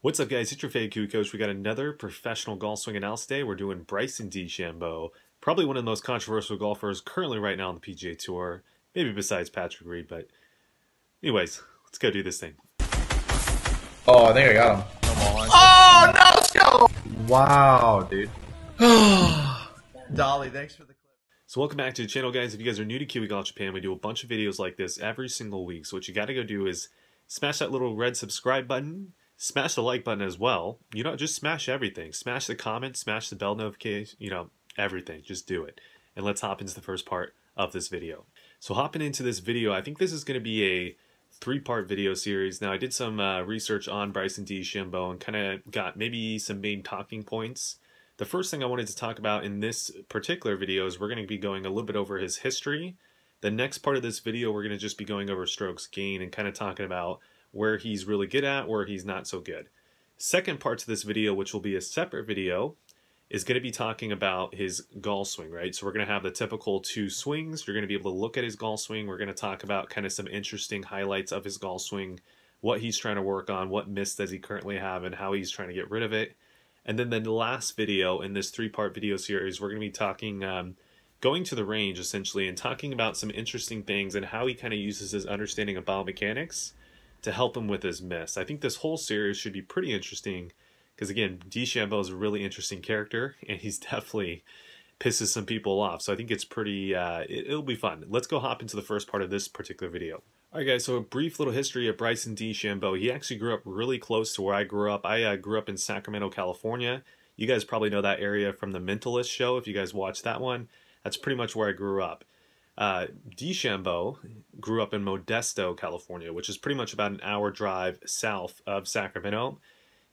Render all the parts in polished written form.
What's up, guys? It's your favorite Kiwi coach. We got another professional golf swing analysis today. We're doing Bryson Dechambeau, probably one of the most controversial golfers currently right now on the PGA Tour, maybe besides Patrick Reed. But anyways, let's go do this thing. Oh, I think I got him. Come on. Oh, no, let's go! Wow, dude. Dolly, thanks for the clip. So welcome back to the channel, guys. If you guys are new to Kiwi Golf Japan, we do a bunch of videos like this every single week. So what you got to go do is smash that little red subscribe button. Smash the like button as well. You know, just smash everything. Smash the comment, smash the bell notification, everything. Just do it. And let's hop into the first part of this video. So hopping into this video, I think this is going to be a three-part video series. Now, I did some research on Bryson Dechambeau and kind of got maybe some main talking points. The first thing I wanted to talk about in this particular video is we're going to be going a little bit over his history. The next part of this video, we're going to just be going over strokes gained and kind of talking about where he's really good at, where he's not so good. Second part to this video, which will be a separate video, is going to be talking about his golf swing, right? So we're going to have the typical two swings. You're going to be able to look at his golf swing. We're going to talk about kind of some interesting highlights of his golf swing, what he's trying to work on, what miss does he currently have, and how he's trying to get rid of it. And then the last video in this three-part video series, we're going to be talking, going to the range essentially, and talking about some interesting things and how he kind of uses his understanding of biomechanics to help him with his miss. I think this whole series should be pretty interesting because, again, Dechambeau is a really interesting character and he's definitely pisses some people off. So I think it's pretty, it'll be fun. Let's go hop into the first part of this particular video. All right, guys, so a brief little history of Bryson Dechambeau. He actually grew up really close to where I grew up. I grew up in Sacramento, California. You guys probably know that area from the Mentalist show. If you guys watched that one, that's pretty much where I grew up. Dechambeau grew up in Modesto, California, which is pretty much about an hour drive south of Sacramento.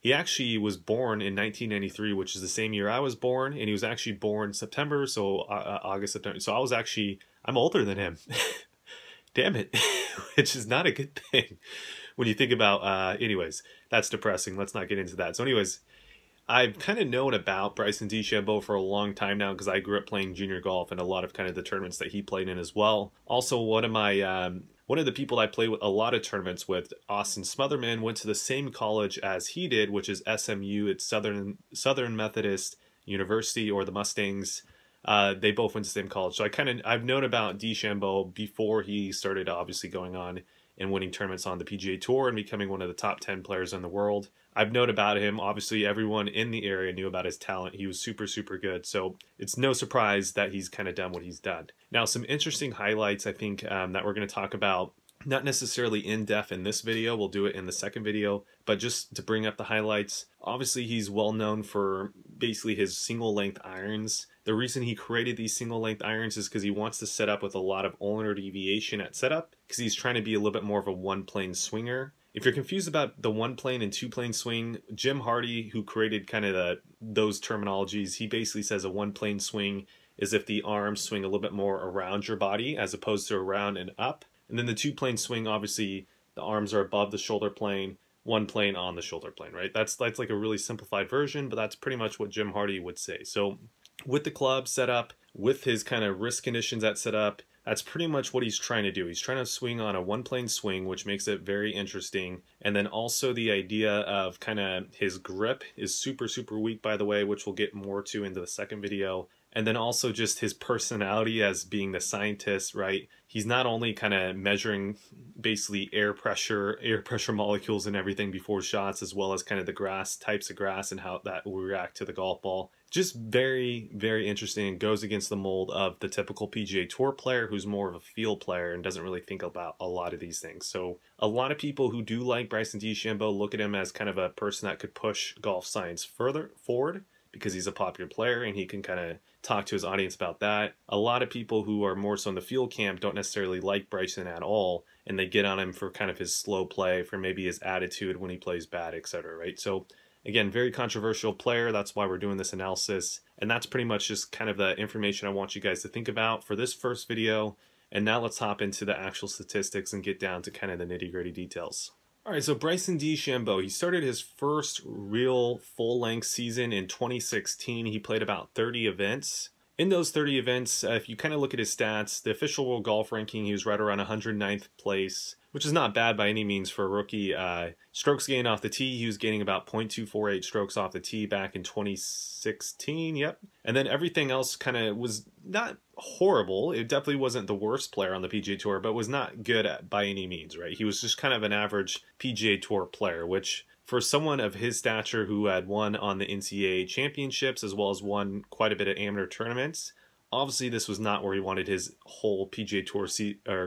He actually was born in 1993, which is the same year I was born, and he was actually born September, so August, September. So I'm older than him. Damn it, which is not a good thing when you think about, anyways, that's depressing. Let's not get into that. So anyways, I've kind of known about Bryson Dechambeau for a long time now because I grew up playing junior golf and a lot of kind of the tournaments that he played in as well. Also, one of the people I play with a lot of tournaments with, Austin Smotherman, went to the same college as he did, which is SMU. It's Southern Methodist University, or the Mustangs. They both went to the same college. So I've known about Dechambeau before he started obviously going on and winning tournaments on the PGA Tour and becoming one of the top 10 players in the world. I've known about him. Obviously, everyone in the area knew about his talent. He was super, super good. So it's no surprise that he's kind of done what he's done. Now, some interesting highlights, I think, that we're going to talk about. Not necessarily in depth in this video, we'll do it in the second video, but just to bring up the highlights. Obviously, he's well known for basically his single length irons. The reason he created these single length irons is because he wants to set up with a lot of ulnar deviation at setup, because he's trying to be a little bit more of a one plane swinger. If you're confused about the one plane and two plane swing, Jim Hardy, who created kind of those terminologies, he basically says a one plane swing is if the arms swing a little bit more around your body as opposed to around and up. And then the two-plane swing, obviously, the arms are above the shoulder plane, one plane on the shoulder plane, right? That's like a really simplified version, but that's pretty much what Jim Hardy would say. So with the club set up, with his kind of wrist conditions at set up, that's pretty much what he's trying to do. He's trying to swing on a one-plane swing, which makes it very interesting. And then also the idea of kind of his grip is super, super weak, by the way, which we'll get more to into the second video. And then also just his personality as being the scientist, right? He's not only kind of measuring basically air pressure molecules and everything before shots, as well as kind of the types of grass and how that will react to the golf ball. Just very, very interesting, and goes against the mold of the typical PGA Tour player who's more of a field player and doesn't really think about a lot of these things. So a lot of people who do like Bryson Dechambeau look at him as kind of a person that could push golf science further forward, because he's a popular player and he can kind of talk to his audience about that. A lot of people who are more so in the field camp don't necessarily like Bryson at all, and they get on him for kind of his slow play, for maybe his attitude when he plays bad, etc. Right? So again, very controversial player. That's why we're doing this analysis, and that's pretty much just kind of the information I want you guys to think about for this first video. And now let's hop into the actual statistics and get down to kind of the nitty-gritty details. All right, so Bryson Dechambeau, he started his first real full-length season in 2016. He played about 30 events. in those 30 events, if you kind of look at his stats, the official world golf ranking, he was right around 109th place, which is not bad by any means for a rookie. Strokes gained off the tee, he was gaining about 0.248 strokes off the tee back in 2016, yep. And then everything else kind of was not horrible. It definitely wasn't the worst player on the PGA Tour, but was not good by any means, right? He was just kind of an average PGA Tour player, which for someone of his stature who had won on the NCAA championships as well as won quite a bit of amateur tournaments, obviously this was not where he wanted his whole PGA Tour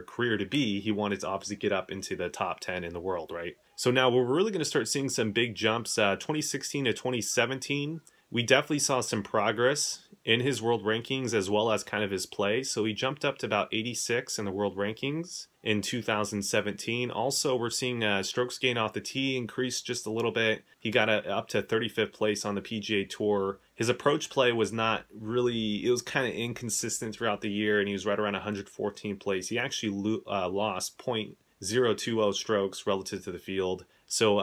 career to be. He wanted to obviously get up into the top 10 in the world, right? So now we're really going to start seeing some big jumps. 2016 to 2017, we definitely saw some progress in his world rankings as well as kind of his play. So he jumped up to about 86 in the world rankings in 2017. Also, we're seeing strokes gained off the tee increase just a little bit. He got up to 35th place on the PGA Tour. His approach play was not really, it was kind of inconsistent throughout the year, and he was right around 114th place. He actually lost 0.020 strokes relative to the field. So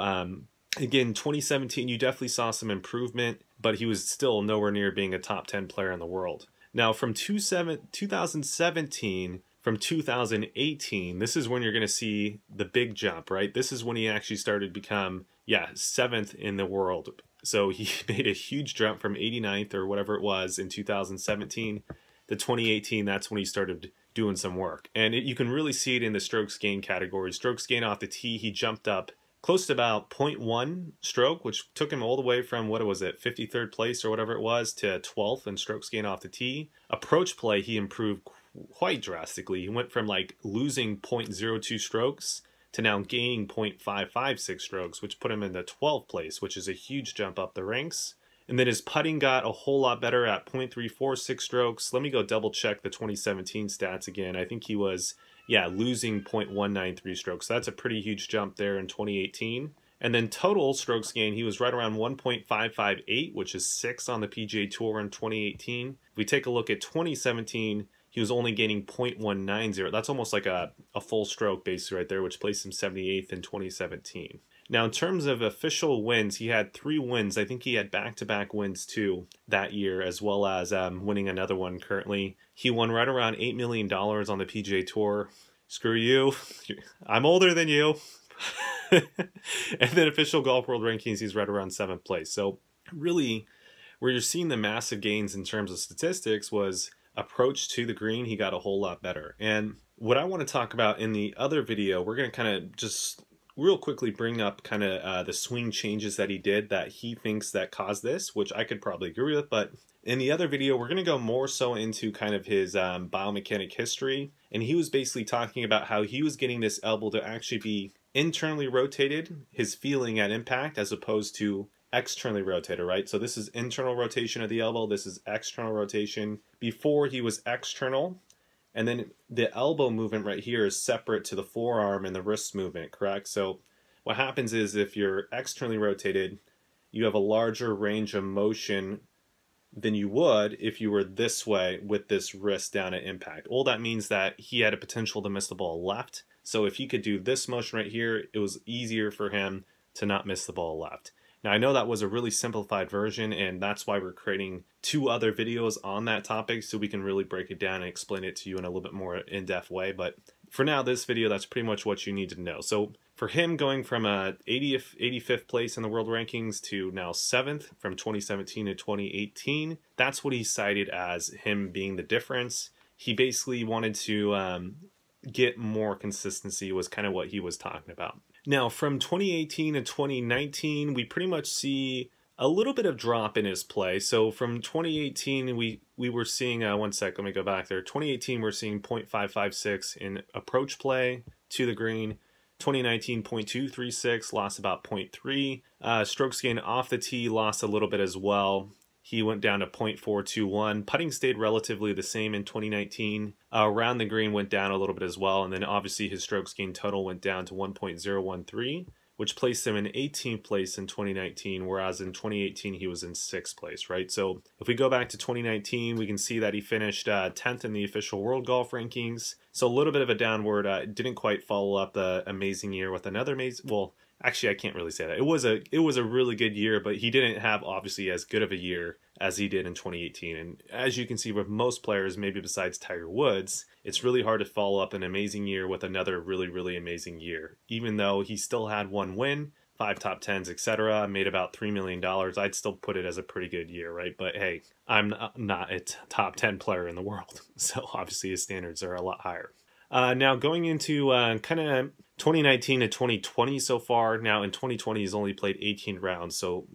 again, 2017, you definitely saw some improvement, but he was still nowhere near being a top 10 player in the world. Now, from 2017, from 2018, this is when you're going to see the big jump, right? This is when he actually started to become, 7th in the world. So he made a huge jump from 89th or whatever it was in 2017 to 2018. That's when he started doing some work. And you can really see it in the strokes gain category. Strokes gain off the tee, he jumped up close to about 0.1 stroke, which took him all the way from, what was it, 53rd place or whatever it was, to 12th in strokes gained off the tee. Approach play, he improved quite drastically. He went from like losing 0.02 strokes to now gaining 0.556 strokes, which put him in the 12th place, which is a huge jump up the ranks. And then his putting got a whole lot better at 0.346 strokes. Let me go double check the 2017 stats again. I think he was losing 0.193 strokes. So that's a pretty huge jump there in 2018. And then total strokes gained, he was right around 1.558, which is 6 on the PGA Tour in 2018. If we take a look at 2017, he was only gaining 0.190. That's almost like a full stroke basically right there, which placed him 78th in 2017. Now, in terms of official wins, he had 3 wins. I think he had back-to-back wins too that year, as well as winning another one currently. He won right around $8 million on the PGA Tour. Screw you. I'm older than you. And then official golf world rankings, he's right around 7th place. So really, where you're seeing the massive gains in terms of statistics was approach to the green. He got a whole lot better. And what I want to talk about in the other video, we're going to kind of just real quickly bring up kind of the swing changes that he did that he thinks that caused this, which I could probably agree with. But in the other video, we're going to go more so into kind of his biomechanic history. And he was basically talking about how he was getting this elbow to actually be internally rotated, his feeling at impact, as opposed to externally rotated, right? So this is internal rotation of the elbow. This is external rotation. Before he was external. And then the elbow movement right here is separate to the forearm and the wrist movement, correct? So what happens is if you're externally rotated, you have a larger range of motion than you would if you were this way with this wrist down at impact. All that means that he had a potential to miss the ball left. So if he could do this motion right here, it was easier for him to not miss the ball left. Now, I know that was a really simplified version, and that's why we're creating 2 other videos on that topic so we can really break it down and explain it to you in a little bit more in-depth way. But for now, this video, that's pretty much what you need to know. So for him going from 85th place in the world rankings to now 7th from 2017 to 2018, that's what he cited as him being the difference. He basically wanted to get more consistency was kind of what he was talking about. Now, from 2018 to 2019, we pretty much see a little bit of drop in his play. So from 2018, we were seeing, one sec, let me go back there. 2018, we're seeing 0.556 in approach play to the green. 2019, 0.236, lost about 0.3. Strokes gained off the tee, lost a little bit as well. He went down to 0.421. Putting stayed relatively the same in 2019. Around the green went down a little bit as well. And then obviously his strokes gained total went down to 1.013, which placed him in 18th place in 2019, whereas in 2018 he was in 6th place, right? So if we go back to 2019, we can see that he finished 10th in the official world golf rankings. So a little bit of a downward, didn't quite follow up the amazing year with another amazing, well, actually, I can't really say that. It was a really good year, but he didn't have obviously as good of a year as he did in 2018. And as you can see with most players, maybe besides Tiger Woods, it's really hard to follow up an amazing year with another really, really amazing year. Even though he still had one win, 5 top 10s, etc., made about $3 million, I'd still put it as a pretty good year, right? But hey, I'm not a top 10 player in the world, so obviously his standards are a lot higher. Now going into kind of 2019 to 2020 so far. Now in 2020 he's only played 18 rounds, so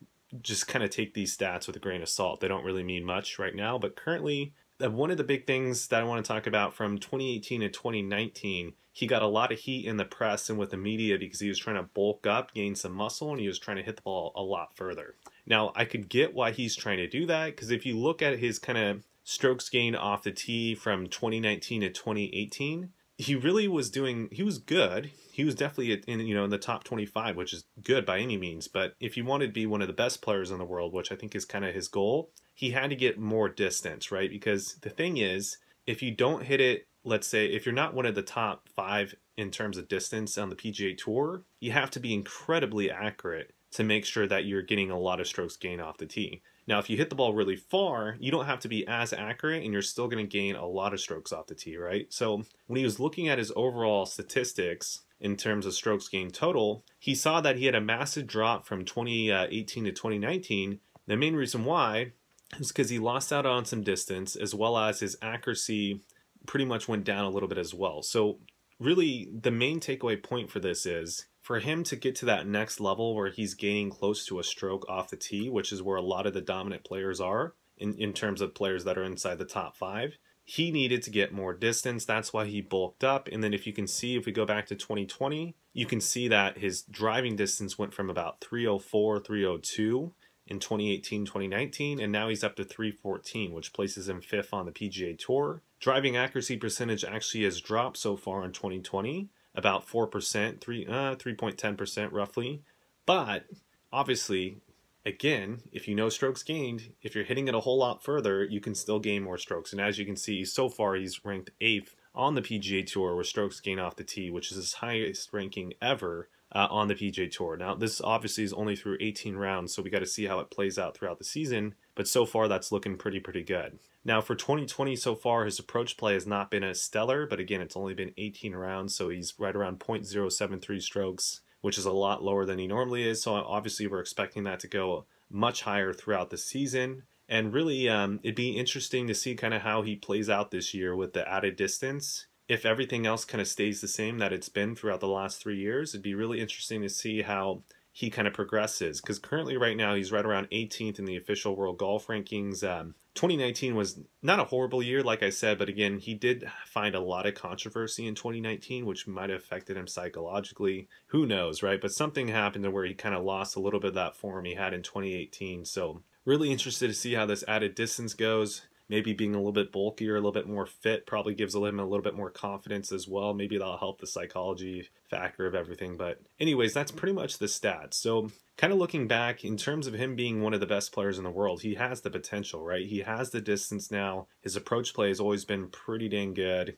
just kind of take these stats with a grain of salt. They don't really mean much right now, but currently one of the big things that I want to talk about from 2018 to 2019, he got a lot of heat in the press and with the media because he was trying to bulk up, gain some muscle, and he was trying to hit the ball a lot further. Now, I could get why he's trying to do that, because if you look at his kind of strokes gained off the tee from 2019 to 2018, he really was doing, he was good. He was definitely in the top 25, which is good by any means. But if you wanted to be one of the best players in the world, which I think is kind of his goal, he had to get more distance, right? Because the thing is, if you don't hit it, let's say if you're not one of the top 5 in terms of distance on the PGA Tour, you have to be incredibly accurate to make sure that you're getting a lot of strokes gained off the tee. Now, if you hit the ball really far, you don't have to be as accurate and you're still going to gain a lot of strokes off the tee, right? So when he was looking at his overall statistics in terms of strokes gained total, he saw that he had a massive drop from 2018 to 2019. The main reason why is because he lost out on some distance, as well as his accuracy pretty much went down a little bit as well. So really the main takeaway point for this is, for him to get to that next level where he's gaining close to a stroke off the tee, which is where a lot of the dominant players are in terms of players that are inside the top 5, he needed to get more distance. That's why he bulked up. And then if you can see, if we go back to 2020, you can see that his driving distance went from about 304, 302 in 2018, 2019, and now he's up to 314, which places him 5th on the PGA Tour. Driving accuracy percentage actually has dropped so far in 2020, about 4%, 3.10% roughly. But obviously, again, if you know strokes gained, if you're hitting it a whole lot further, you can still gain more strokes. And as you can see, so far he's ranked 8th on the PGA Tour with strokes gained off the tee, which is his highest ranking ever on the PGA Tour. Now, this obviously is only through 18 rounds, so we got to see how it plays out throughout the season. But so far, that's looking pretty good. Now, for 2020 so far, his approach play has not been as stellar, but again, it's only been 18 rounds, so he's right around 0.073 strokes, which is a lot lower than he normally is. So obviously, we're expecting that to go much higher throughout the season. And really, it'd be interesting to see kind of how he plays out this year with the added distance. If everything else kind of stays the same that it's been throughout the last 3 years, it'd be really interesting to see how he kind of progresses, because currently right now he's right around 18th in the official world golf rankings. 2019 was not a horrible year, like I said, but again, he did find a lot of controversy in 2019, which might have affected him psychologically. Who knows, right? But something happened to where he kind of lost a little bit of that form he had in 2018. So really interested to see how this added distance goes. Maybe being a little bit bulkier, a little bit more fit probably gives him a little bit more confidence as well. Maybe that'll help the psychology factor of everything. But anyways, that's pretty much the stats. So kind of looking back, in terms of him being one of the best players in the world, he has the potential, right? He has the distance now. His approach play has always been pretty dang good.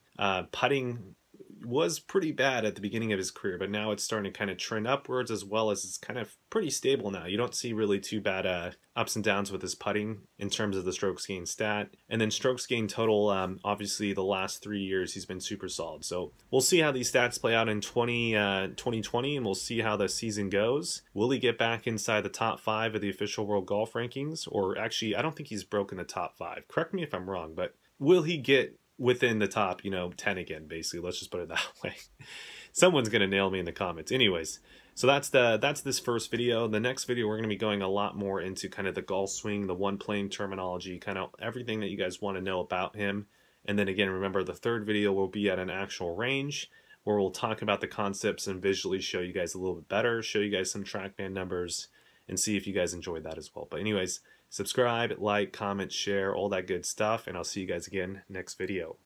Putting was pretty bad at the beginning of his career, but now it's starting to kind of trend upwards, as well as it's kind of pretty stable now. You don't see really too bad ups and downs with his putting in terms of the strokes gained stat. And then strokes gained total, obviously the last 3 years he's been super solid. So we'll see how these stats play out in 2020, and we'll see how the season goes. Will he get back inside the top 5 of the official world golf rankings? Or actually, I don't think he's broken the top 5. Correct me if I'm wrong, but will he get within the top, 10 again, basically? Let's just put it that way. Someone's going to nail me in the comments. Anyways, so that's this first video. The next video, we're going to be going a lot more into kind of the golf swing, the one plane terminology, kind of everything that you guys want to know about him. And then again, remember, the third video will be at an actual range where we'll talk about the concepts and visually show you guys a little bit better, show you guys some TrackMan numbers, and see if you guys enjoyed that as well. But anyways, subscribe, like, comment, share, all that good stuff, and I'll see you guys again next video.